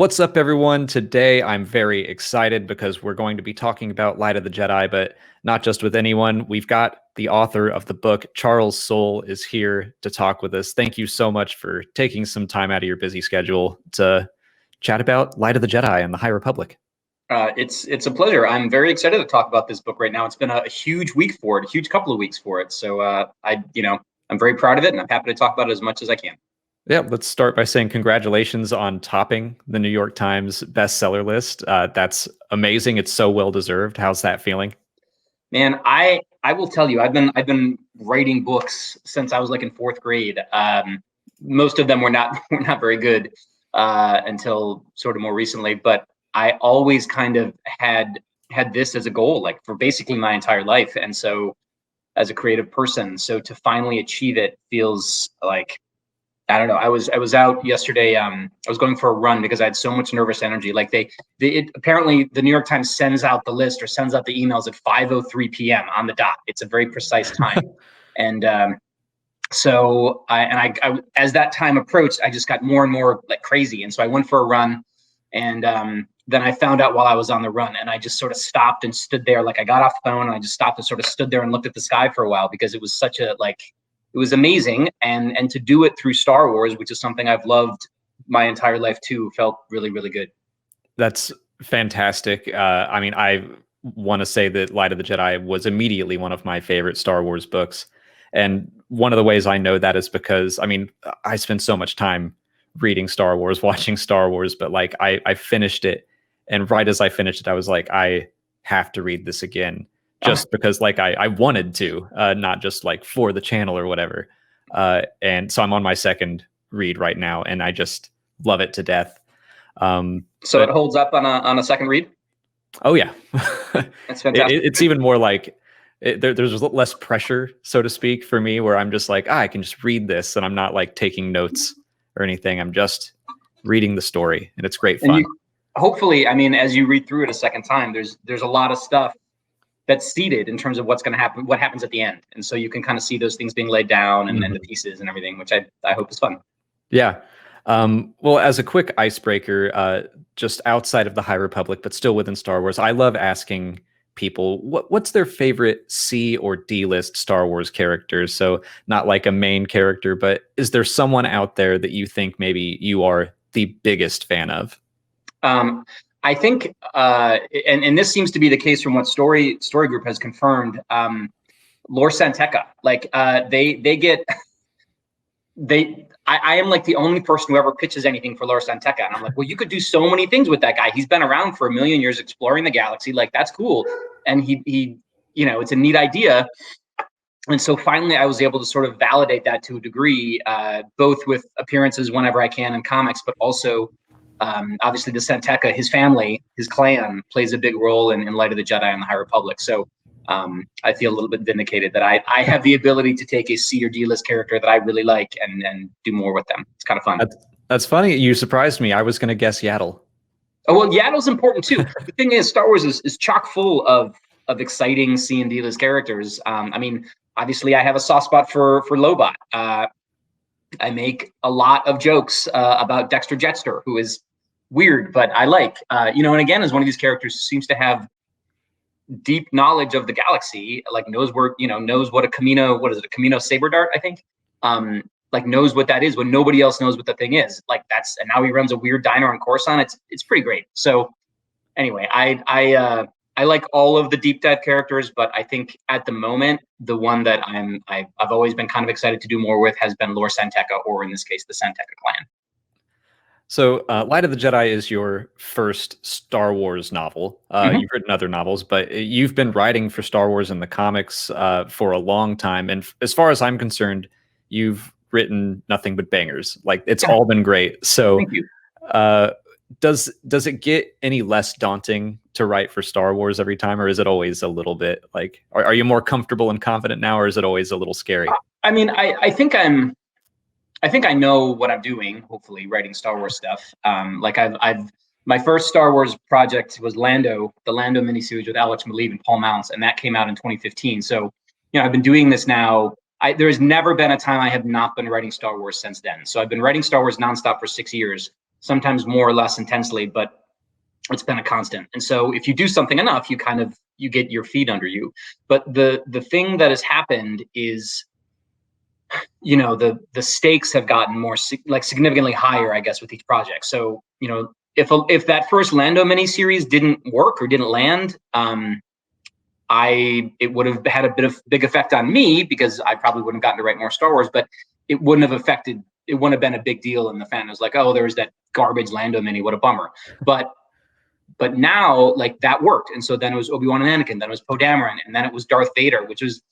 What's up, everyone? Today I'm very excited because we're going to be talking about Light of the Jedi, but not just with anyone. We've got the author of the book, Charles Soule, is here to talk with us. Thank you so much for taking some time out of your busy schedule to chat about Light of the Jedi and the High Republic. It's a pleasure. I'm very excited to talk about this book right now. It's been a huge week for it, a huge couple of weeks for it. So I'm very proud of it, and I'm happy to talk about it as much as I can. Yeah, let's start by saying congratulations on topping the New York Times bestseller list. That's amazing. It's so well deserved. How's that feeling? Man, I will tell you, I've been writing books since I was like in fourth grade. Most of them were not were not very good until sort of more recently, but I always kind of had this as a goal, like for basically my entire life. And so, as a creative person, so to finally achieve it feels like, I don't know. I was out yesterday. I was going for a run because I had so much nervous energy. Like apparently the New York Times sends out the list or sends out the emails at 5:03 p.m. on the dot. It's a very precise time, and as that time approached, I just got more and more like crazy. And so I went for a run, and then I found out while I was on the run, and I just sort of stopped and stood there. Like I got off the phone and I just stopped and sort of stood there and looked at the sky for a while because it was such a like. It was amazing, and to do it through Star Wars, which is something I've loved my entire life too, felt really, really good. That's fantastic. I mean, I want to say that Light of the Jedi was immediately one of my favorite Star Wars books. And one of the ways I know that is because, I mean, I spend so much time reading Star Wars, watching Star Wars, but like I finished it. And right as I finished it, I was like, I have to read this again just because like I wanted to, not just like for the channel or whatever. And so I'm on my second read right now, and I just love it to death. So it holds up on a second read? Oh yeah. That's fantastic. It's even more like there's less pressure, so to speak, for me, where I'm just like, I can just read this, and I'm not like taking notes or anything. I'm just reading the story, and it's great fun. Hopefully, I mean, as you read through it a second time, there's a lot of stuff that's seeded in terms of what's going to happen, what happens at the end. And so you can kind of see those things being laid down and the pieces and everything, which I hope is fun. Yeah. Well, as a quick icebreaker, just outside of the High Republic, but still within Star Wars, I love asking people what's their favorite C or D list Star Wars characters. So not like a main character, but is there someone out there that you think maybe you are the biggest fan of? I think, and this seems to be the case from what Story Group has confirmed. Lor San Tekka, like they get I am like the only person who ever pitches anything for Lor San Tekka, and I'm like, well, you could do so many things with that guy. He's been around for a million years, exploring the galaxy. Like that's cool, and he it's a neat idea. And so finally, I was able to sort of validate that to a degree, both with appearances whenever I can in comics, but also. Obviously, the San Tekka, his family, his clan, plays a big role in Light of the Jedi and the High Republic. So I feel a little bit vindicated that I have the ability to take a C or D list character that I really like and do more with them. It's kind of fun. That's funny. You surprised me. I was going to guess Yaddle. Oh, well, Yaddle's important too. The thing is, Star Wars is chock full of exciting C and D list characters. I mean, obviously, I have a soft spot for Lobot. I make a lot of jokes about Dexter Jetster, who is weird, but I like, and again, as one of these characters who seems to have deep knowledge of the galaxy, like knows what a a Camino Saber Dart, I think, like knows what that is when nobody else knows what the thing is. Like and now he runs a weird diner on Coruscant. It's pretty great. So anyway, I like all of the deep dive characters, but I think at the moment, the one that I've always been kind of excited to do more with has been Lor San Tekka, or in this case, the San Tekka clan. So, Light of the Jedi is your first Star Wars novel. You've written other novels, but you've been writing for Star Wars in the comics for a long time. And as far as I'm concerned, you've written nothing but bangers. Like it's all been great. So, thank you. Does it get any less daunting to write for Star Wars every time, or is it always a little bit like? Are you more comfortable and confident now, or is it always a little scary? I mean, I think I know what I'm doing, hopefully, writing Star Wars stuff. Like my first Star Wars project was the Lando miniseries with Alex Maleev and Paul Mounts, and that came out in 2015. So, I've been doing this now. There has never been a time I have not been writing Star Wars since then. So I've been writing Star Wars nonstop for 6 years. sometimes more or less intensely, but it's been a constant. And so if you do something enough, you get your feet under you. But the thing that has happened is, the stakes have gotten more significantly higher, I guess, with each project. So, if that first Lando miniseries didn't work or didn't land, it would have had a big effect on me, because I probably wouldn't have gotten to write more Star Wars, but it wouldn't have been a big deal in the fan. It was like, oh, there's that garbage Lando mini, what a bummer. But now, like, that worked. And so then it was Obi-Wan and Anakin, then it was Poe Dameron, and then it was Darth Vader, which was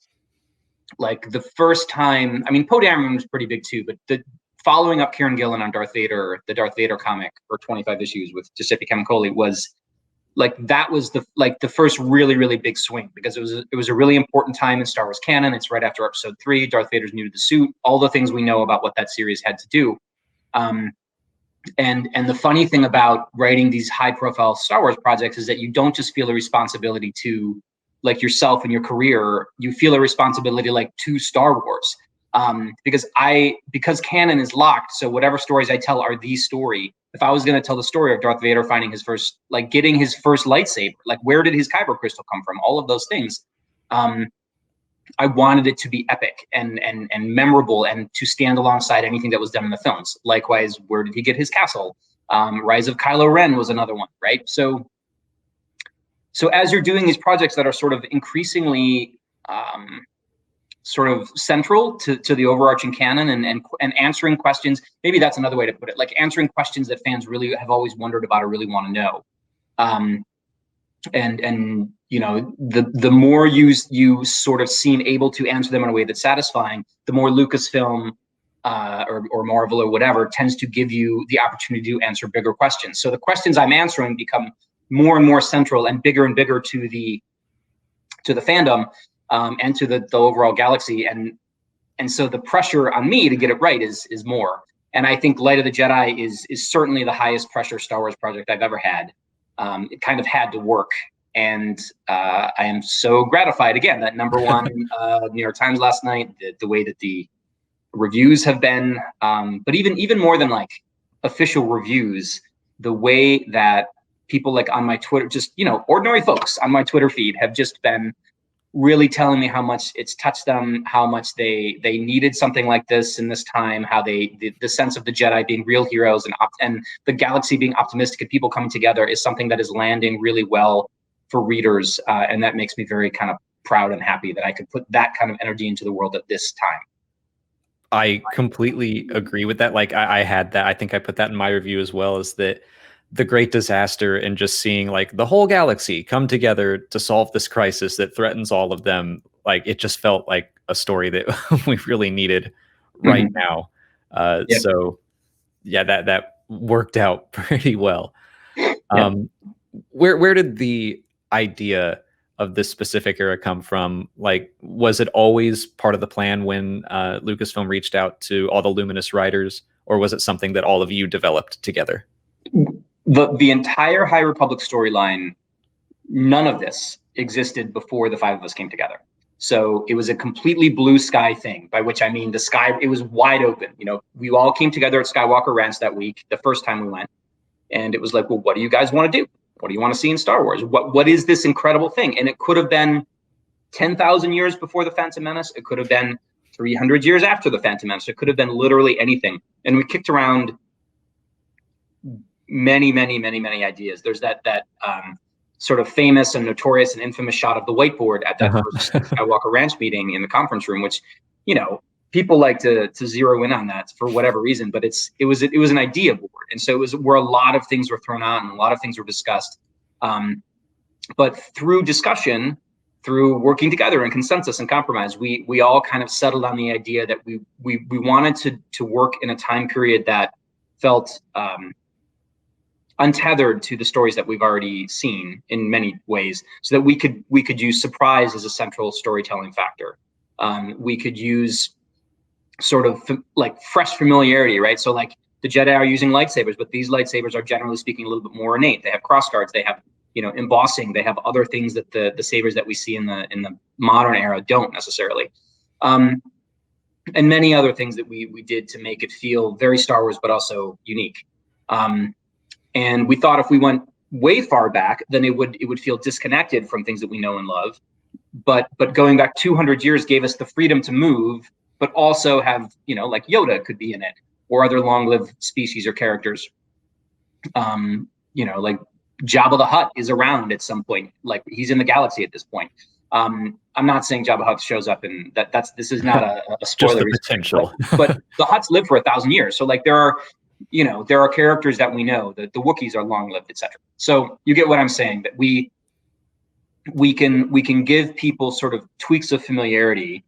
like the first time. I mean, Poe Dameron was pretty big too, but the following up Kieran Gillen on Darth Vader, the Darth Vader comic for 25 issues with Giuseppe Camicoli, was like, that was the first really, really big swing, because it was a really important time in Star Wars canon. It's right after Episode 3. Darth Vader's new to the suit. All the things we know about what that series had to do. And the funny thing about writing these high-profile Star Wars projects is that you don't just feel a responsibility to, like, yourself and your career. You feel a responsibility, like, to Star Wars, because canon is locked. So whatever stories I tell are the story. If I was going to tell the story of Darth Vader finding his first, like, getting his first lightsaber, like, where did his kyber crystal come from? All of those things. I wanted it to be epic and memorable, and to stand alongside anything that was done in the films. Likewise, where did he get his castle? Rise of Kylo Ren was another one, right? So as you're doing these projects that are sort of increasingly sort of central to the overarching canon, and answering questions, maybe that's another way to put it, like answering questions that fans really have always wondered about or really want to know. And the more you sort of seem able to answer them in a way that's satisfying, the more Lucasfilm or Marvel or whatever tends to give you the opportunity to answer bigger questions. So the questions I'm answering become more and more central and bigger to the fandom, and to the overall galaxy, and so the pressure on me to get it right is more. And I think Light of the Jedi is certainly the highest pressure Star Wars project I've ever had. It kind of had to work, and I am so gratified again that #1 New York Times last night, the way that the reviews have been, but even more than like official reviews, the way that people, like, on my Twitter, just ordinary folks on my Twitter feed, have just been really telling me how much it's touched them, how much they needed something like this in this time, how the sense of the Jedi being real heroes, and the galaxy being optimistic and people coming together is something that is landing really well for readers, and that makes me very kind of proud and happy that I could put that kind of energy into the world at this time. I completely agree with that. Like, I had that. I think I put that in my review as well, is that the great disaster, and just seeing like the whole galaxy come together to solve this crisis that threatens all of them. Like, it just felt like a story that we really needed right now. Yep. So yeah, that worked out pretty well. Where did the idea of this specific era come from? Like, was it always part of the plan when Lucasfilm reached out to all the Luminous writers, or was it something that all of you developed together? The entire High Republic storyline, none of this existed before the five of us came together. So it was a completely blue sky thing, by which I mean the sky, it was wide open. We all came together at Skywalker Ranch that week, the first time we went. And it was like, well, what do you guys want to do? What do you want to see in Star Wars? What is this incredible thing? And it could have been 10,000 years before the Phantom Menace. It could have been 300 years after the Phantom Menace. It could have been literally anything. And we kicked around many ideas. There's that sort of famous and notorious and infamous shot of the whiteboard at that first Skywalker Ranch meeting in the conference room, which, people like to zero in on that for whatever reason, but it was an idea board. And so it was where a lot of things were thrown out and a lot of things were discussed. But through discussion, through working together and consensus and compromise, we all kind of settled on the idea that we wanted to work in a time period that felt untethered to the stories that we've already seen in many ways, so that we could use surprise as a central storytelling factor. We could use sort of like fresh familiarity, right? So like the Jedi are using lightsabers, but these lightsabers are generally speaking a little bit more innate. They have crossguards, they have embossing, they have other things that the sabers that we see in the modern era don't necessarily. And many other things that we did to make it feel very Star Wars, but also unique. And we thought if we went way far back, then it would feel disconnected from things that we know and love. But going back 200 years gave us the freedom to move, but also have, like Yoda could be in it, or other long-lived species or characters. Like Jabba the Hutt is around at some point, like he's in the galaxy at this point. I'm not saying Jabba the Hutt shows up in this is not a spoiler. Just the potential. but the Hutts live for 1,000 years. So like there are characters that we know, that the Wookiees are long-lived, etc. So you get what I'm saying, that we can give people sort of tweaks of familiarity,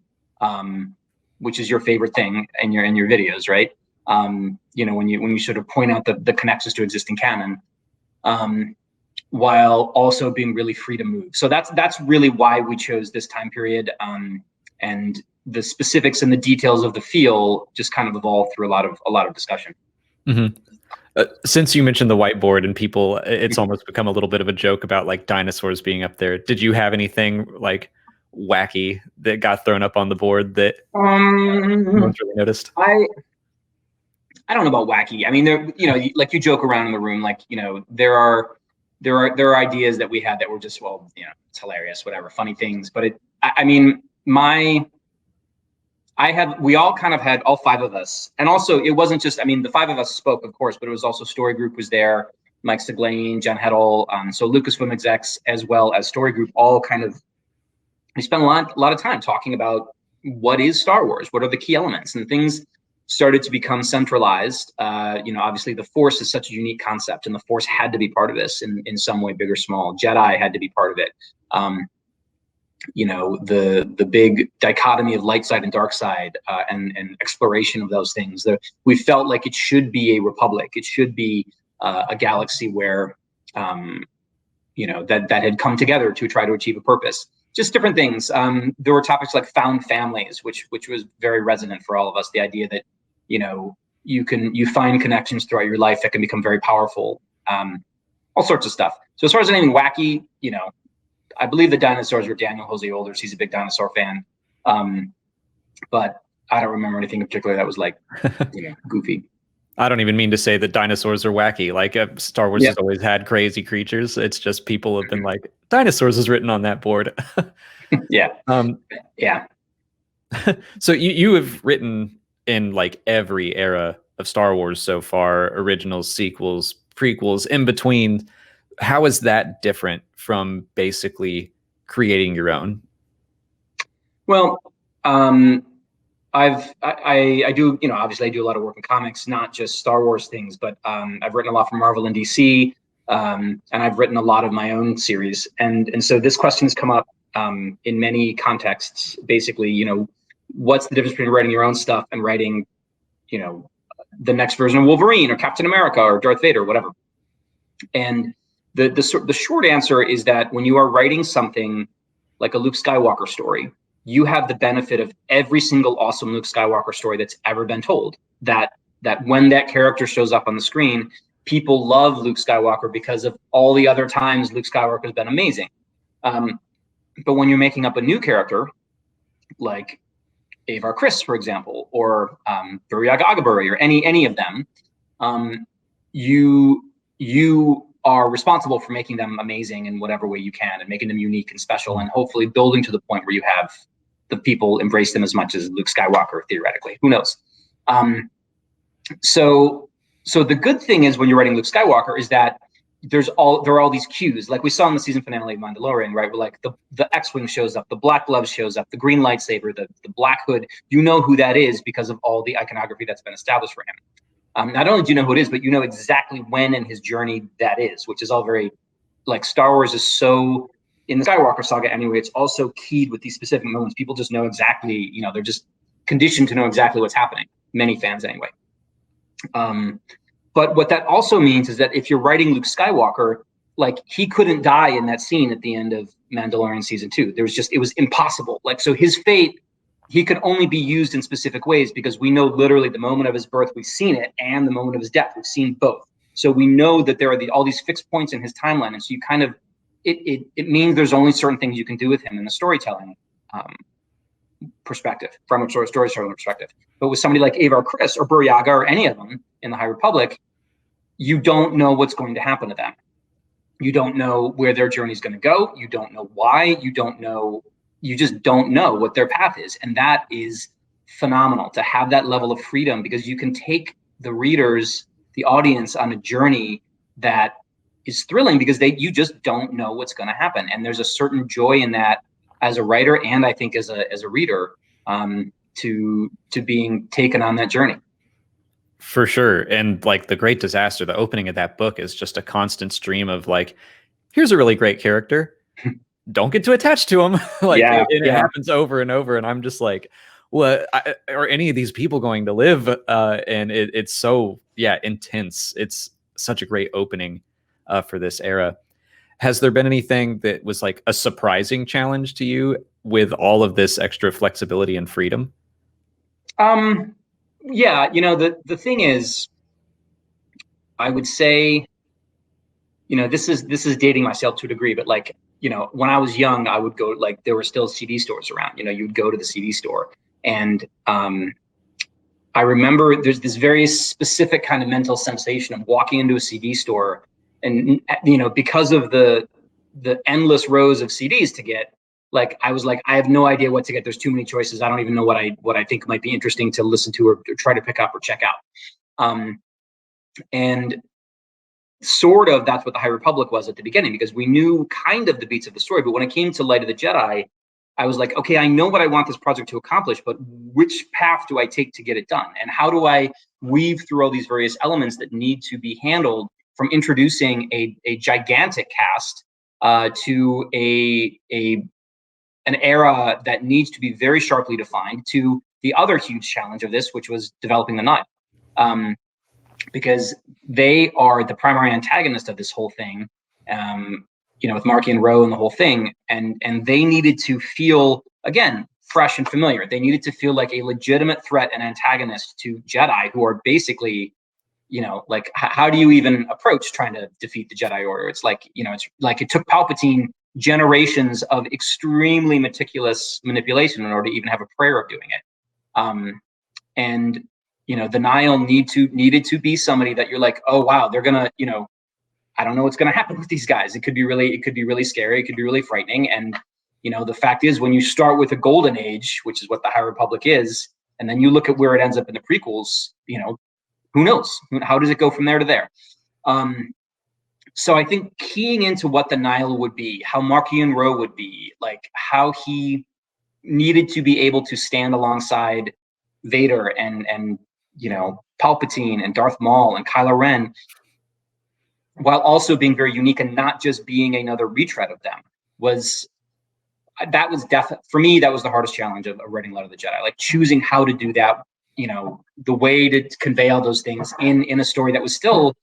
which is your favorite thing in your videos, right? When you sort of point out the connections to existing canon, while also being really free to move. So that's really why we chose this time period, and the specifics and the details of the feel just kind of evolved through a lot of discussion. Mm-hmm. Since you mentioned the whiteboard and people, it's almost become a little bit of a joke about like dinosaurs being up there. Did you have anything like wacky that got thrown up on the board that no one's really noticed? I don't know about wacky. I mean, there, like you joke around in the room, like, there are ideas that we had that were just, well, it's hilarious, whatever, funny things. But we all kind of had, all five of us. And also it wasn't just, the five of us spoke, of course, but it was also Story Group was there, Mike Stiglane, Jen Heddle, so Lucasfilm execs, as well as Story Group, all kind of, we spent a lot of time talking about what is Star Wars, what are the key elements, and things started to become centralized. Obviously the Force is such a unique concept, and the Force had to be part of this in some way, big or small. Jedi had to be part of it. The big dichotomy of light side and dark side, and exploration of those things. We felt like it should be a republic. It should be a galaxy where, that had come together to try to achieve a purpose. Just different things. There were topics like found families, which was very resonant for all of us. The idea that, you find connections throughout your life that can become very powerful. All sorts of stuff. So as far as anything wacky, I believe the dinosaurs were Daniel Jose Older's. He's a big dinosaur fan. But I don't remember anything in particular that was like, goofy. I don't even mean to say that dinosaurs are wacky. Like Star Wars has always had crazy creatures. It's just people have been like, dinosaurs is written on that board. Yeah. So you have written in like every era of Star Wars so far, originals, sequels, prequels, in between. How is that different from basically creating your own? Well, I do, obviously I do a lot of work in comics, not just Star Wars things, but I've written a lot for Marvel and DC, and I've written a lot of my own series. And so this question's come up in many contexts. Basically, what's the difference between writing your own stuff and writing, the next version of Wolverine or Captain America or Darth Vader, whatever. And the short answer is that when you are writing something like a Luke Skywalker story, you have the benefit of every single awesome Luke Skywalker story that's ever been told. That when that character shows up on the screen, people love Luke Skywalker because of all the other times Luke Skywalker has been amazing. But when you're making up a new character, like Avar Kriss, for example, or Buriaga Agaburi, or any of them, you are responsible for making them amazing in whatever way you can, and making them unique and special, and hopefully building to the point where you have the people embrace them as much as Luke Skywalker, theoretically. Who knows? So the good thing is when you're writing Luke Skywalker is that there are all these cues, like we saw in the season finale of Mandalorian, right? Where like the X-Wing shows up, the black glove shows up, the green lightsaber, the black hood. You know who that is because of all the iconography that's been established for him. Not only do you know who it is, but you know exactly when in his journey that is, which is all very, like, Star Wars is so, in the Skywalker saga anyway, it's also keyed with these specific moments. People just know exactly, they're just conditioned to know exactly what's happening. Many fans anyway. But what that also means is that if you're writing Luke Skywalker, like, he couldn't die in that scene at the end of Mandalorian season 2. It was impossible. Like, so his fate, he could only be used in specific ways because we know literally the moment of his birth, we've seen it, and the moment of his death, we've seen both. So we know that there are all these fixed points in his timeline. And so you kind of, it means there's only certain things you can do with him in the storytelling perspective, from a storytelling perspective. But with somebody like Avar Kriss or Buriaga or any of them in the High Republic, you don't know what's going to happen to them. You don't know where their journey is going to go. You don't know why. You just don't know what their path is. And that is phenomenal to have that level of freedom, because you can take the readers, the audience, on a journey that is thrilling, because you just don't know what's going to happen. And there's a certain joy in that as a writer, and I think as a reader, to being taken on that journey. For sure. And like the Great Disaster, the opening of that book is just a constant stream of like, here's a really great character. Don't get too attached to him. Like it happens over and over. And I'm just like, what are any of these people going to live? And it's so, intense. It's such a great opening for this era. Has there been anything that was like a surprising challenge to you with all of this extra flexibility and freedom? Yeah, the thing is, I would say, this is dating myself to a degree, but like, when I was young, I would go, like, there were still CD stores around. You'd go to the CD store, and I remember there's this very specific kind of mental sensation of walking into a CD store, and because of the endless rows of CDs to get, like, I was like, I have no idea what to get. There's too many choices. I don't even know what I think might be interesting to listen to or try to pick up or check out. And sort of that's what the High Republic was at the beginning, because we knew kind of the beats of the story. But when it came to Light of the Jedi, I was like, okay, I know what I want this project to accomplish, but which path do I take to get it done? And how do I weave through all these various elements that need to be handled, from introducing a gigantic cast to an era that needs to be very sharply defined, to the other huge challenge of this, which was developing the Nihil. Because they are the primary antagonist of this whole thing, with Marky and Ro and the whole thing, and they needed to feel, again, fresh and familiar. They needed to feel like a legitimate threat and antagonist to Jedi, who are basically, like, how do you even approach trying to defeat the Jedi Order? It's like, it's like it took Palpatine generations of extremely meticulous manipulation in order to even have a prayer of doing it. And the Nihil needed to be somebody that you're like, oh wow, they're gonna, I don't know what's gonna happen with these guys. It could be really scary. It could be really frightening. And the fact is, when you start with a golden age, which is what the High Republic is, and then you look at where it ends up in the prequels, who knows? How does it go from there to there? So I think keying into what the Nihil would be, how Marky and Ro would be, like how he needed to be able to stand alongside Vader and Palpatine and Darth Maul and Kylo Ren, while also being very unique and not just being another retread of them, was definitely, for me, that was the hardest challenge of writing Light of the Jedi, like choosing how to do that, the way to convey all those things in a story that was still,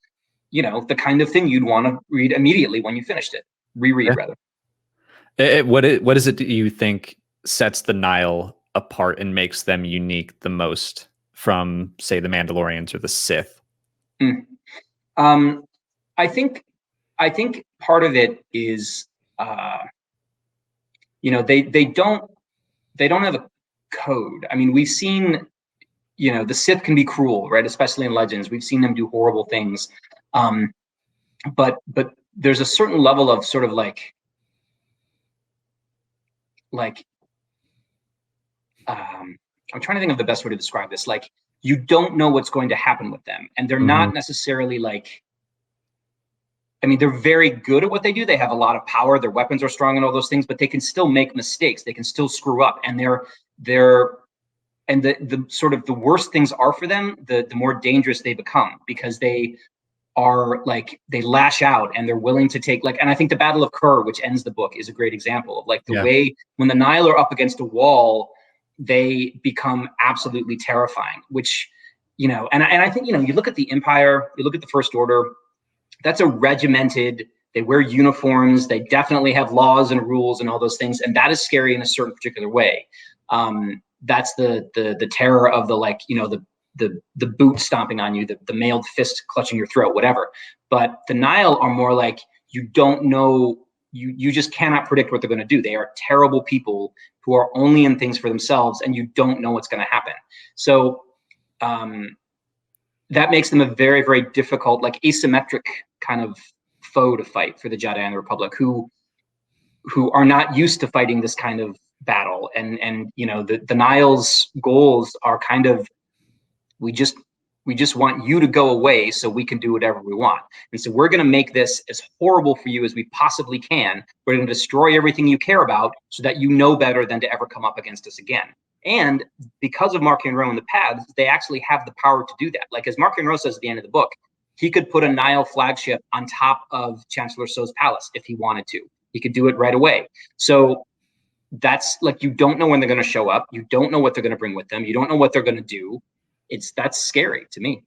the kind of thing you'd want to read immediately when you finished it, reread rather. What is it that you think sets the Nihil apart and makes them unique the most from, say, the Mandalorians or the Sith? I think part of it is, they don't have a code. I mean, we've seen, the Sith can be cruel, right? Especially in Legends, we've seen them do horrible things. But there's a certain level of sort of like I'm trying to think of the best way to describe this. Like, you don't know what's going to happen with them, and they're not necessarily like, I mean, they're very good at what they do. They have a lot of power. Their weapons are strong and all those things, but they can still make mistakes. They can still screw up, and the sort of the worse things are for them, the more dangerous they become, because they are like, they lash out and they're willing to take, like, and I think the Battle of Kur, which ends the book, is a great example of like the way when the Nihil are up against a wall, they become absolutely terrifying, which, and I think, you look at the Empire, you look at the First Order, that's a regimented, they wear uniforms, they definitely have laws and rules and all those things, and that is scary in a certain particular way. That's the terror of the, like, the boot stomping on you, the mailed fist clutching your throat, whatever. But the Nihil are more like, you don't know, you just cannot predict what they're going to do. They are terrible people who are only in things for themselves, and you don't know what's going to happen. So that makes them a very, very difficult, like asymmetric kind of foe to fight for the Jedi and the Republic, who are not used to fighting this kind of battle. And you know, the Nihil's goals are kind of, we just want you to go away so we can do whatever we want. And so we're going to make this as horrible for you as we possibly can. We're going to destroy everything you care about so that you know better than to ever come up against us again. And because of Marchion Ro and the paths, they actually have the power to do that. Like, as Marchion Ro says at the end of the book, he could put a Nihil flagship on top of Chancellor So's palace if he wanted to. He could do it right away. So that's like, you don't know when they're going to show up. You don't know what they're going to bring with them. You don't know what they're going to do. That's scary to me.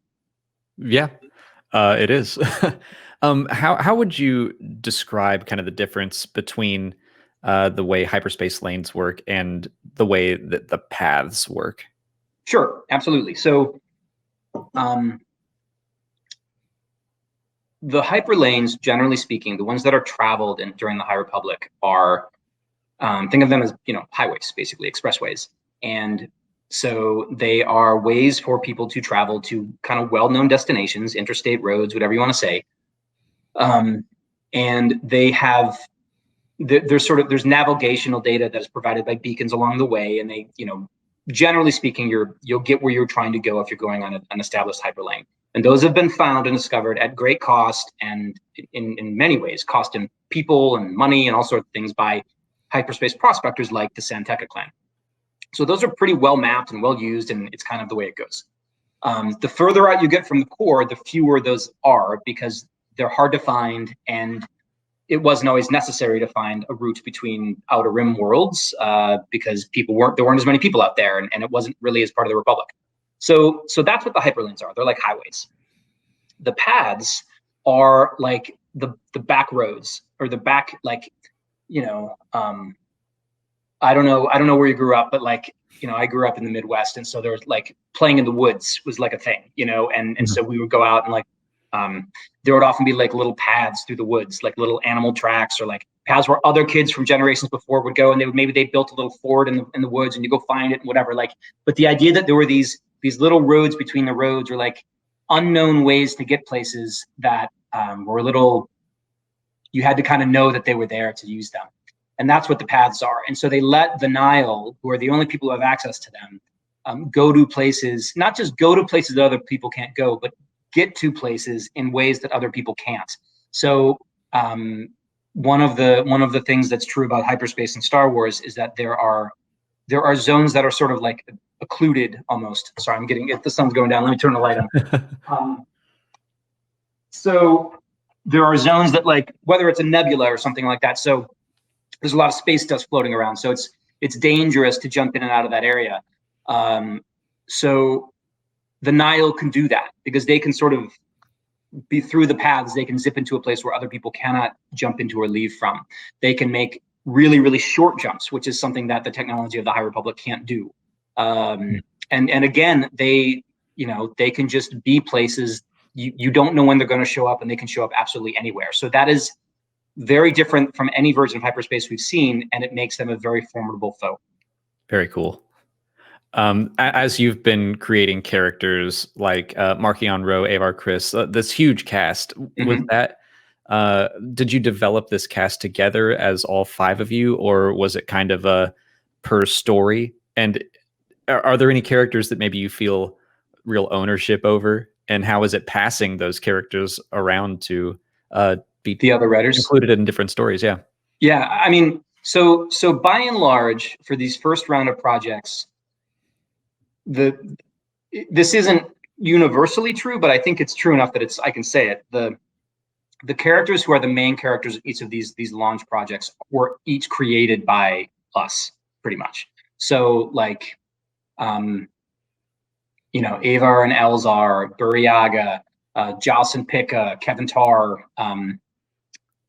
Yeah, it is. How would you describe kind of the difference between the way hyperspace lanes work and the way that the paths work? Sure, absolutely. So the hyper lanes, generally speaking, the ones that are traveled during the High Republic are, think of them as, you know, highways, basically expressways. And so they are ways for people to travel to kind of well-known destinations, interstate roads, whatever you want to say. And they have, there's navigational data that is provided by beacons along the way. And they, you know, generally speaking, you'll get where you're trying to go if you're going on an established hyperlane. And those have been found and discovered at great cost, and in many ways, cost in people and money and all sorts of things, by hyperspace prospectors like the Santeca clan. So those are pretty well mapped and well used, and it's kind of the way it goes. The further out you get from the core, the fewer those are, because they're hard to find, and it wasn't always necessary to find a route between Outer Rim worlds because there weren't as many people out there, and it wasn't really as part of the Republic. So that's what the hyperlanes are. They're like highways. The paths are like the back roads, or the back, like, you know, I don't know where you grew up, but like, you know, I grew up in the Midwest, and so there was like playing in the woods was like a thing, you know, and so we would go out and like, there would often be like little paths through the woods, like little animal tracks, or like paths where other kids from generations before would go, and they built a little fort in the woods, and you go find it and whatever. Like, but the idea that there were these little roads between the roads, or like unknown ways to get places that were a little, you had to kind of know that they were there to use them. And that's what the paths are. And so they let the Nihil, who are the only people who have access to them, go to places, not just go to places that other people can't go, but get to places in ways that other people can't. So one of the things that's true about hyperspace in Star Wars is that there are zones that are sort of like occluded almost. Sorry, I'm getting it. The sun's going down. Let me turn the light on. So there are zones that, like, whether it's a nebula or something like that. So there's a lot of space dust floating around. So it's dangerous to jump in and out of that area. So the Nihil can do that because they can sort of be through the paths. They can zip into a place where other people cannot jump into or leave from. They can make really, really short jumps, which is something that the technology of the High Republic can't do. And again, they can just be places you don't know when they're going to show up, and they can show up absolutely anywhere. So that is very different from any version of hyperspace we've seen, and it makes them a very formidable foe. Very cool. As you've been creating characters like Marchion Ro, Avar Kriss, this huge cast, with that, did you develop this cast together as all 5 of you, or was it kind of a per story? And are there any characters that maybe you feel real ownership over, and how is it passing those characters around to be the other writers included in different stories? Yeah, I mean, so by and large, for these first round of projects, this isn't universally true, but I think it's true enough that I can say it. The characters who are the main characters of each of these launch projects were each created by us, pretty much. So like, you know, Avar and Elzar, Buriaga, Jalson Pika, Kevin Tarr,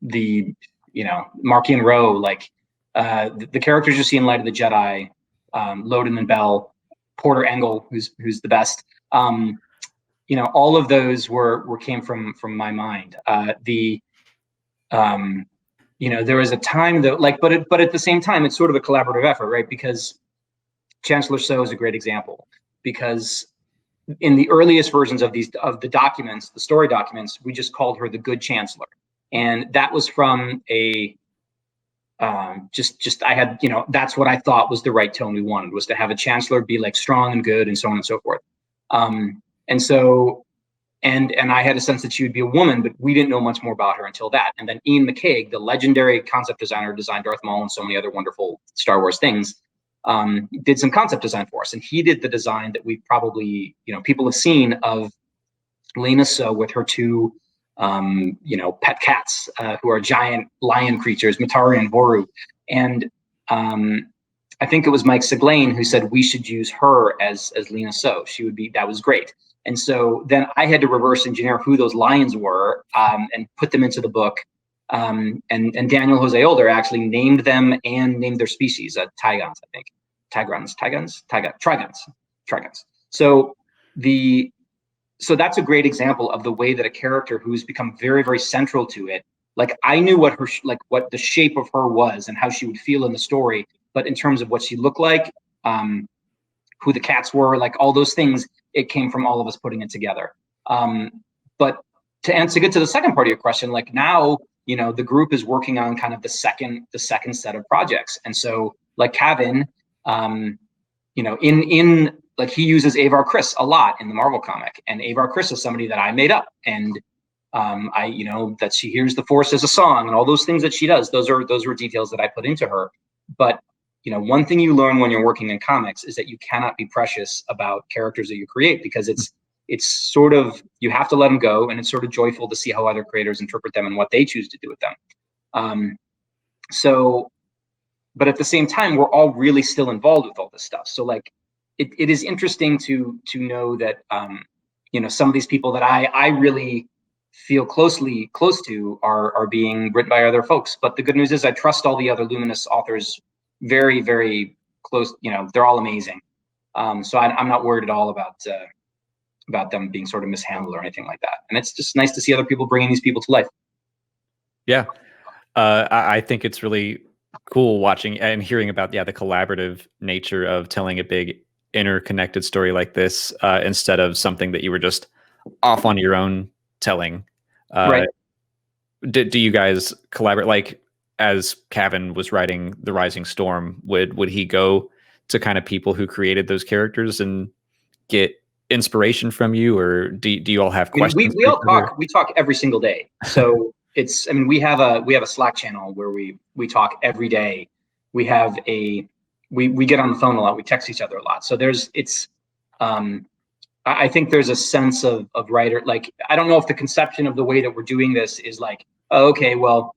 Marchion Ro, like the characters you see in Light of the Jedi, Loden and Bell, Porter Engel, who's the best. You know, all of those came from my mind. You know, there was a time that, like, but at the same time, it's sort of a collaborative effort, right? Because Chancellor So is a great example, because in the earliest versions of the documents, the story documents, we just called her the Good Chancellor, and that was from a just I had, that's what I thought was the right tone we wanted, was to have a chancellor be like strong and good and so on and so forth. And so and I had a sense that she would be a woman, but we didn't know much more about her until that. And then Ian McCaig, the legendary concept designer who designed Darth Maul and so many other wonderful Star Wars things, did some concept design for us. And he did the design that we probably, people have seen of Lena So with her two, pet cats, who are giant lion creatures, Matari and Voru. And I think it was Mike Seglain who said we should use her as Lena So. That was great. And so then I had to reverse engineer who those lions were, and put them into the book. And Daniel Jose Older actually named them and named their species, Tigons, I think. Trigons. So that's a great example of the way that a character who's become very, very central to it, like I knew what what the shape of her was and how she would feel in the story, but in terms of what she looked like, who the cats were, like all those things, it came from all of us putting it together. But to get to the second part of your question, like now, the group is working on kind of the second set of projects. And so like Kevin, in like he uses Avar Kriss a lot in the Marvel comic, and Avar Kriss is somebody that I made up, and that she hears the Force as a song and all those things that she does. Those were details that I put into her. But one thing you learn when you're working in comics is that you cannot be precious about characters that you create, because it's sort of, you have to let them go, and it's sort of joyful to see how other creators interpret them and what they choose to do with them. But at the same time, we're all really still involved with all this stuff. So like, it is interesting to know that, some of these people that I really feel close to are being written by other folks. But the good news is I trust all the other Luminous authors very, very close. They're all amazing. So I'm not worried at all about them being sort of mishandled or anything like that. And it's just nice to see other people bringing these people to life. Yeah. I think it's really cool watching and hearing about, the collaborative nature of telling a big interconnected story like this, instead of something that you were just off on your own telling. Right. Do you guys collaborate? Like, as Cavan was writing The Rising Storm, would he go to kind of people who created those characters and get inspiration from you, or do you all have questions? We all talk. We talk every single day. So we have a Slack channel where we talk every day. We have we get on the phone a lot. We text each other a lot. So I think there's a sense of writer, like, I don't know if the conception of the way that we're doing this is like, oh, okay, well,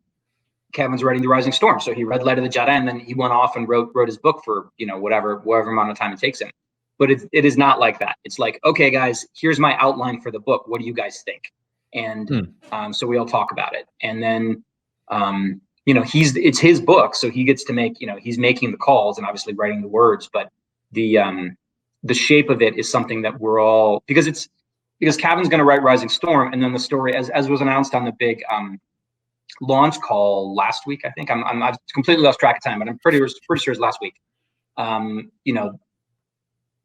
Kevin's writing The Rising Storm, so he read Light of the Jedi, and then he went off and wrote his book for whatever amount of time it takes him. But it is not like that. It's like, okay, guys, here's my outline for the book. What do you guys think? And so we all talk about it. And then it's his book, so he gets to make, he's making the calls and obviously writing the words, but the shape of it is something that we're all, because Kevin's going to write Rising Storm, and then the story, as was announced on the big launch call last week, I think. I've completely lost track of time, but I'm pretty sure it's last week.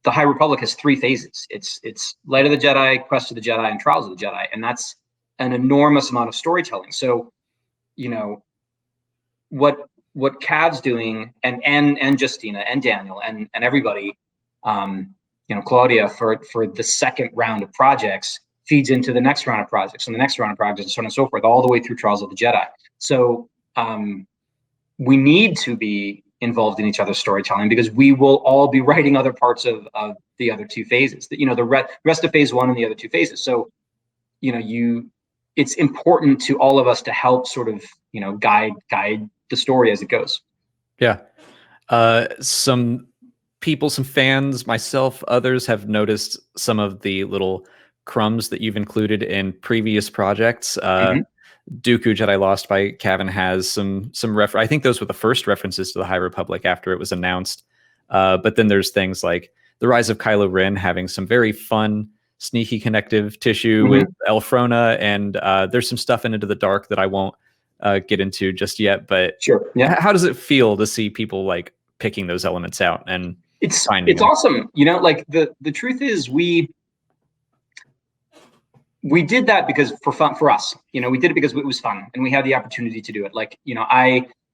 The High Republic has 3 phases. It's Light of the Jedi, Quest of the Jedi, and Trials of the Jedi, and that's an enormous amount of storytelling. So, what Cav's doing, and Justina and Daniel and everybody, Claudia, for the second round of projects feeds into the next round of projects and the next round of projects, and so on and so forth, all the way through Trials of the Jedi. So we need to be involved in each other's storytelling, because we will all be writing other parts of the other 2 phases, the rest of phase 1 and the other 2 phases. So, it's important to all of us to help sort of, guide the story as it goes. Yeah. Some people, some fans, myself, others have noticed some of the little crumbs that you've included in previous projects. Dooku Jedi Lost by Cavan has some I think those were the first references to the High Republic after it was announced. But then there's things like The Rise of Kylo Ren having some very fun, sneaky connective tissue with Elfrona, and there's some stuff in Into the Dark that I won't get into just yet. But sure, yeah. How does it feel to see people like picking those elements out? And it's awesome. Like the truth is, we we did that because for fun, for us, we did it because it was fun and we had the opportunity to do it. Like,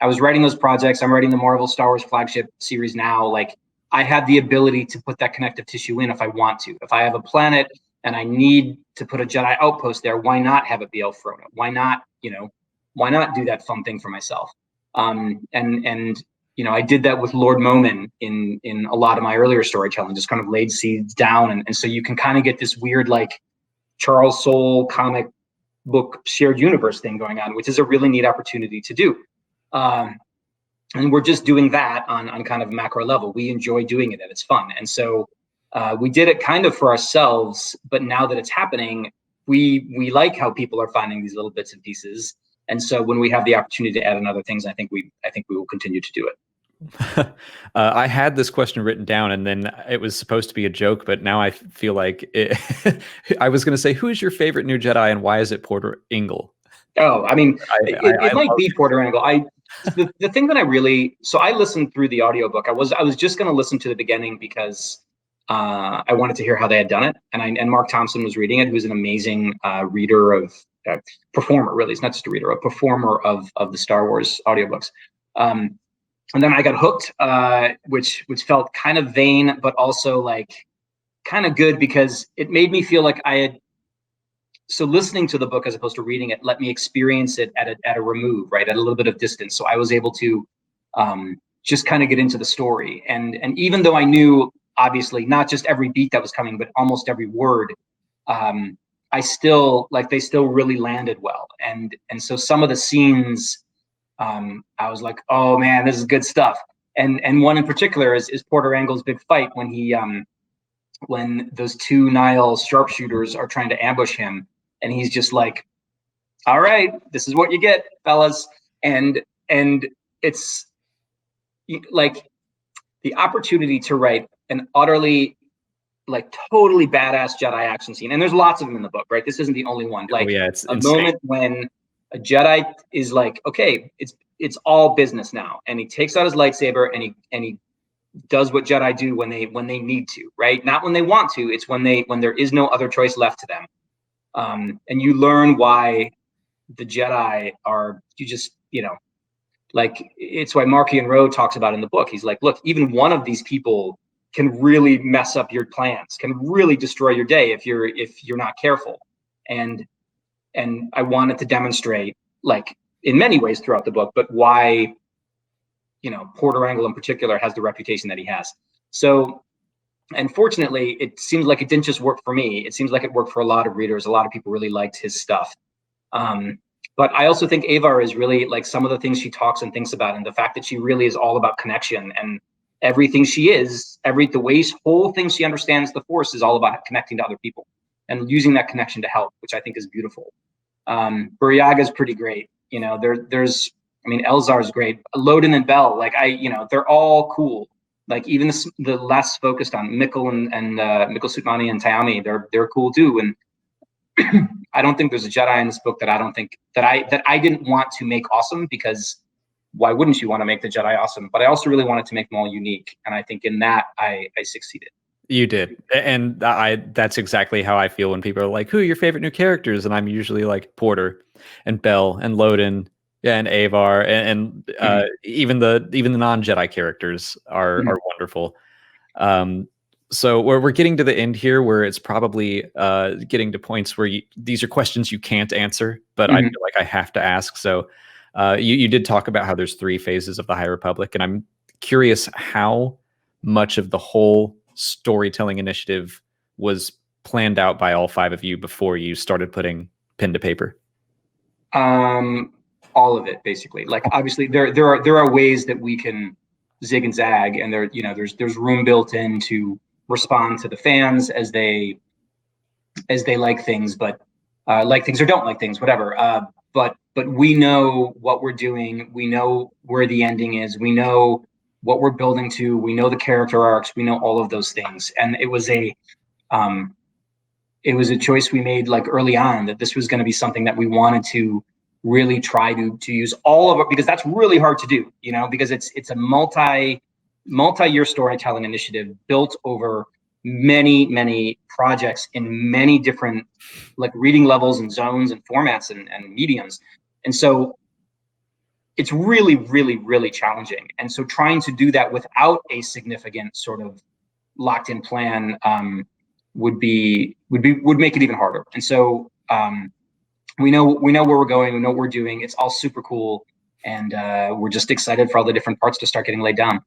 I was writing those projects. I'm writing the Marvel Star Wars flagship series now. Like, I have the ability to put that connective tissue in if I want to. If I have a planet and I need to put a Jedi outpost there, why not have it be Elfrona? Why not, why not do that fun thing for myself? And I did that with Lord Momin in a lot of my earlier storytelling, just kind of laid seeds down. And so you can kind of get this weird, like, Charles Soule comic book shared universe thing going on, which is a really neat opportunity to do. And we're just doing that on kind of a macro level. We enjoy doing it and it's fun. And so we did it kind of for ourselves, but now that it's happening, we like how people are finding these little bits and pieces. And so when we have the opportunity to add in other things, I think we will continue to do it. I had this question written down and then it was supposed to be a joke, but now I feel like I was going to say, who is your favorite new Jedi and why is it Porter Engle? Oh, I mean, it might be Porter Engle. The thing that I listened through the audiobook. I was just going to listen to the beginning because I wanted to hear how they had done it. And Mark Thompson was reading it, who's an amazing reader of performer, really. He's not just a reader, a performer of the Star Wars audiobooks. And then I got hooked, which felt kind of vain, but also like kind of good because it made me feel like so listening to the book as opposed to reading it let me experience it at a remove, right, at a little bit of distance. So I was able to just kind of get into the story. And even though I knew, obviously, not just every beat that was coming, but almost every word, they still really landed well. And so some of the scenes, I was like, oh man, this is good stuff. And one in particular is Porter Engle's big fight when those two Nihil sharpshooters are trying to ambush him, and he's just like, all right, this is what you get, fellas. And it's like the opportunity to write an utterly, like, totally badass Jedi action scene. And there's lots of them in the book, right? This isn't the only one. Like, it's a insane moment when a Jedi is like, okay, it's all business now, and he takes out his lightsaber and he does what Jedi do when they need to, right? Not when they want to. It's when there is no other choice left to them. And you learn why the Jedi are, like, it's why Markian Rowe talks about in the book. He's like, look, even one of these people can really mess up your plans, can really destroy your day if you're not careful. And I wanted to demonstrate, like, in many ways throughout the book, but why, Porter Engle in particular has the reputation that he has. So, and fortunately, it seems like it didn't just work for me. It seems like it worked for a lot of readers. A lot of people really liked his stuff. But I also think Avar is really, like, some of the things she talks and thinks about, and the fact that she really is all about connection, and everything she is, whole thing she understands the Force is all about connecting to other people and using that connection to help, which I think is beautiful. Buryaga is pretty great. Elzar's great. Loden and Bell, like, they're all cool. Like, even the less focused on Mikkel and Mikkel Sutmani and Taami, they're cool too. And I don't think there's a Jedi in this book that I didn't want to make awesome, because why wouldn't you want to make the Jedi awesome? But I also really wanted to make them all unique, and I think in that I succeeded. You did. And that's exactly how I feel when people are like, who are your favorite new characters? And I'm usually like Porter and Bell and Loden and Avar and even the non-Jedi characters are wonderful. So we're getting to the end here, where it's probably getting to points where these are questions you can't answer, but I feel like I have to ask. So you did talk about how there's 3 phases of the High Republic, and I'm curious how much of the whole storytelling initiative was planned out by all 5 of you before you started putting pen to paper. All of it, basically. Like, obviously there are ways that we can zig and zag, and there's room built in to respond to the fans as they like things, but like things or don't like things, whatever. But we know what we're doing. We know where the ending is. We know what we're building to. We know the character arcs. We know all of those things. And it was a choice we made, like, early on, that this was going to be something that we wanted to really try to use all of it, because that's really hard to do, because it's a multi-year storytelling initiative built over many projects in many different like reading levels and zones and formats and mediums. And so it's really challenging. And so trying to do that without a significant sort of locked in plan would make it even harder. And so we know where we're going, we know what we're doing. It's all super cool. And we're just excited for all the different parts to start getting laid down.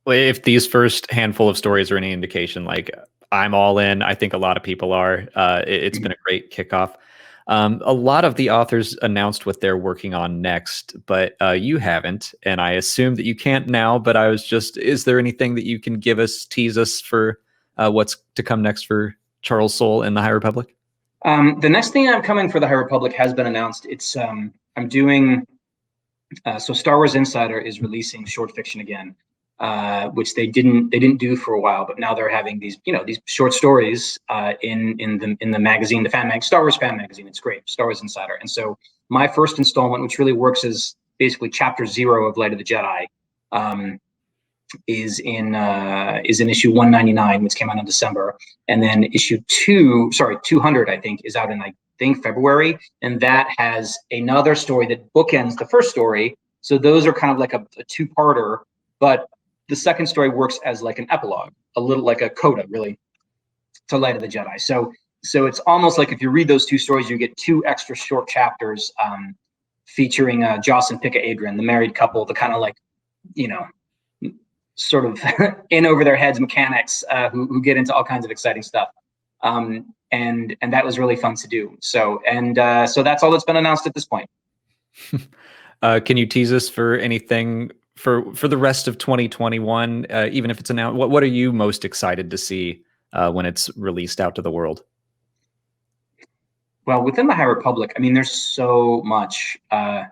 If these first handful of stories are any indication, like I'm all in, I think a lot of people are. It's been a great kickoff. A lot of the authors announced what they're working on next, but you haven't, and I assume that you can't now, but I was just, is there anything that you can give us, tease us for what's to come next for Charles Soule and the High Republic? The next thing I'm coming for the High Republic has been announced. It's I'm doing, so Star Wars Insider is releasing short fiction again. Which they didn't do for a while, but now they're having these these short stories in the magazine, the Star Wars fan magazine. It's great, Star Wars Insider. And so my first installment, which really works as basically chapter 0 of Light of the Jedi, is in issue 199, which came out in December, and then issue 200 I think is out in February, and that has another story that bookends the first story. So those are kind of like a two-parter, but the second story works as like an epilogue, a little like a coda, really, to Light of the Jedi. So it's almost like if you read those two stories, you get 2 extra short chapters featuring Joss and Pika Adren, the married couple, the kind of like, sort of in over their heads mechanics who get into all kinds of exciting stuff. And that was really fun to do. So that's all that's been announced at this point. Can you tease us for anything for the rest of 2021, even if it's announced? What are you most excited to see when it's released out to the world? Well, within the High Republic, I mean, there's so much. I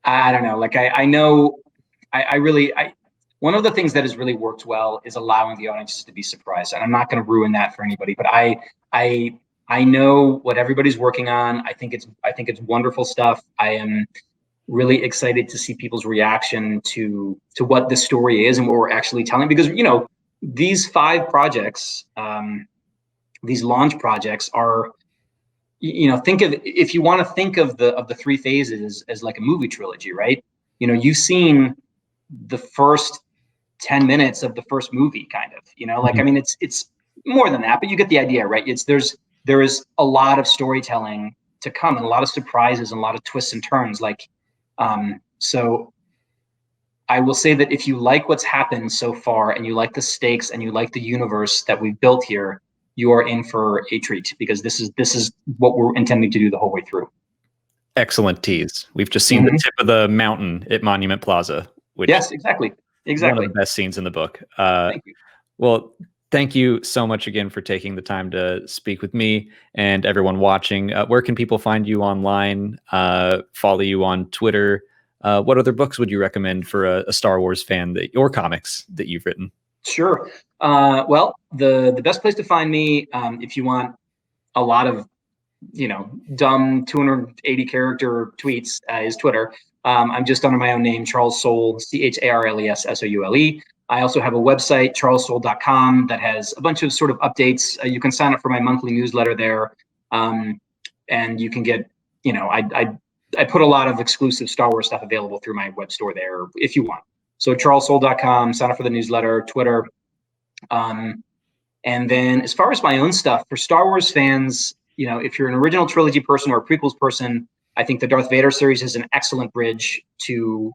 don't know. Like I know, one of the things that has really worked well is allowing the audiences to be surprised, and I'm not going to ruin that for anybody. But I know what everybody's working on. I think it's wonderful stuff. I am really excited to see people's reaction to what this story is and what we're actually telling, because these 5 projects, these launch projects are, think of, if you want to think of the 3 phases as like a movie trilogy, right? You've seen the first 10 minutes of the first movie, kind of, I mean, it's more than that, but you get the idea, right? There is a lot of storytelling to come, and a lot of surprises and a lot of twists and turns, so I will say that if you like what's happened so far, and you like the stakes, and you like the universe that we've built here, you are in for a treat, because this is what we're intending to do the whole way through. Excellent tease. We've just seen the tip of the mountain at Monument Plaza, which yes, exactly. One of the best scenes in the book. Thank you. Well, thank you so much again for taking the time to speak with me and everyone watching. Where can people find you online, follow you on Twitter? What other books would you recommend for a Star Wars fan, or comics that you've written? Sure. Well, the best place to find me, if you want a lot of, dumb 280 character tweets, is Twitter. I'm just under my own name, Charles Soule, CHARLES SOULE. I also have a website, charlessoule.com, that has a bunch of sort of updates. You can sign up for my monthly newsletter there, and you can get, I put a lot of exclusive Star Wars stuff available through my web store there if you want. So charlessoule.com, sign up for the newsletter, Twitter. And then as far as my own stuff, for Star Wars fans, if you're an original trilogy person or a prequels person, I think the Darth Vader series is an excellent bridge to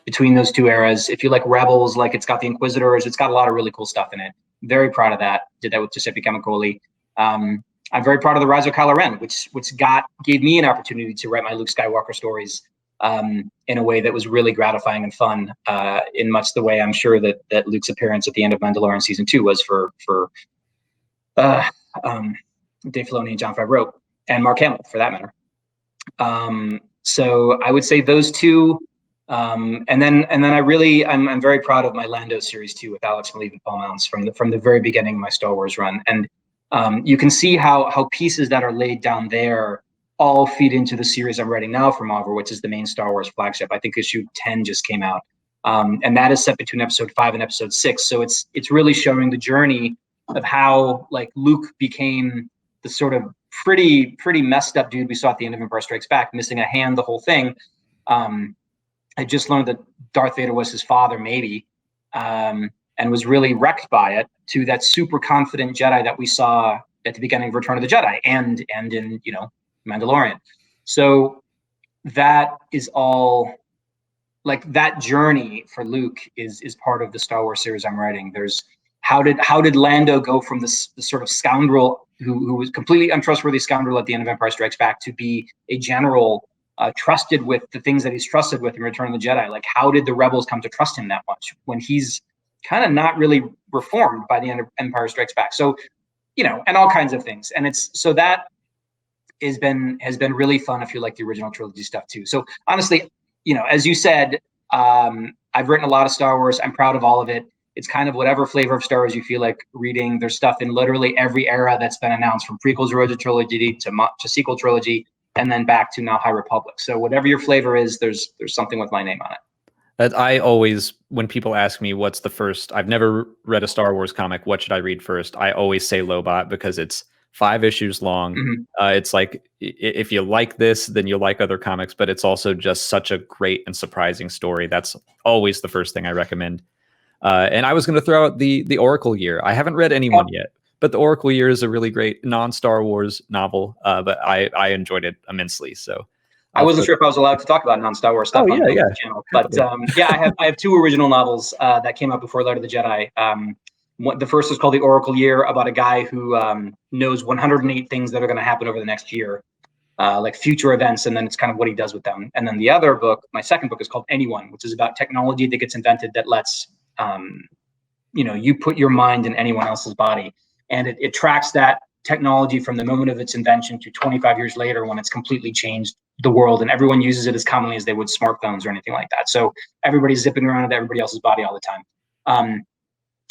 between those 2 eras. If you like Rebels, it's got the Inquisitors, it's got a lot of really cool stuff in it. Very proud of that. Did that with Giuseppe Camicoli. I'm very proud of the Rise of Kylo Ren, which gave me an opportunity to write my Luke Skywalker stories in a way that was really gratifying and fun, in much the way I'm sure that Luke's appearance at the end of Mandalorian season 2 was for Dave Filoni and Jon Favreau, and Mark Hamill for that matter. So I would say those 2, and then I'm very proud of my Lando series 2 with Alex Maleev and Paul Mounts from the very beginning of my Star Wars run, and you can see how pieces that are laid down there all feed into the series I'm writing now for Marvel, which is the main Star Wars flagship. I think issue 10 just came out. and that is set between episode 5 and episode 6. So it's really showing the journey of how like Luke became the sort of pretty messed up dude we saw at the end of Empire Strikes Back, missing a hand, the whole thing. I just learned that Darth Vader was his father, maybe, and was really wrecked by it, to that super confident Jedi that we saw at the beginning of Return of the Jedi and in, you know, Mandalorian. So that is all, like, that journey for Luke is part of the Star Wars series I'm writing. There's how did Lando go from this sort of scoundrel who was completely untrustworthy scoundrel at the end of Empire Strikes Back to be a general trusted with the things that he's trusted with in Return of the Jedi? Like, how did the rebels come to trust him that much when he's kind of not really reformed by the end of Empire Strikes Back? So, you know, and all kinds of things. And it's, so that has been really fun if you like the original trilogy stuff too. So honestly, you know, as you said, I've written a lot of Star Wars. I'm proud of all of it. It's kind of whatever flavor of Star Wars you feel like reading. There's stuff in literally every era that's been announced, from prequels, original trilogy to sequel trilogy, and then back to now High Republic. So whatever your flavor is, there's something with my name on it. That I always, when people ask me what's the first, I've never read a Star Wars comic, what should I read first? I always say Lobot, because it's 5 issues long. It's like, if you like this, then you'll like other comics, but it's also just such a great and surprising story. That's always the first thing I recommend. And I was going to throw out the Oracle Year. I haven't read anyone yet, but the Oracle Year is a really great non-Star Wars novel, but I enjoyed it immensely. So I wasn't sure if I was allowed to talk about non-Star Wars stuff on the channel, but yeah, I have 2 original novels that came out before Light of the Jedi. The first is called The Oracle Year, about a guy who knows 108 things that are going to happen over the next year, like future events, and then it's kind of what he does with them. And then the other book, my second book, is called Anyone, which is about technology that gets invented that lets you know, you put your mind in anyone else's body, and it tracks that technology from the moment of its invention to 25 years later, when it's completely changed the world and everyone uses it as commonly as they would smartphones or anything like that. So everybody's zipping around into everybody else's body all the time.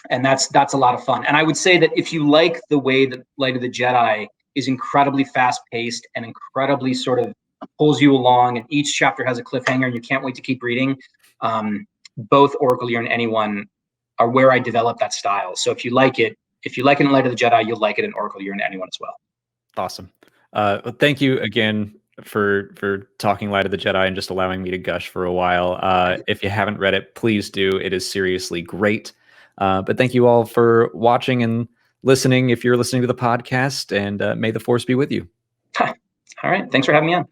And that's a lot of fun. And I would say that if you like the way that Light of the Jedi is incredibly fast paced and incredibly sort of pulls you along, and each chapter has a cliffhanger and you can't wait to keep reading, both Oracle Year and Anyone are where I developed that style. So if you like it in Light of the Jedi, you'll like it in Oracle Year and Anyone as well. Awesome. Well, thank you again for talking Light of the Jedi and just allowing me to gush for a while. If you haven't read it, please do. It is seriously great. But thank you all for watching and listening, if you're listening to the podcast, and may the Force be with you. All right. Thanks for having me on.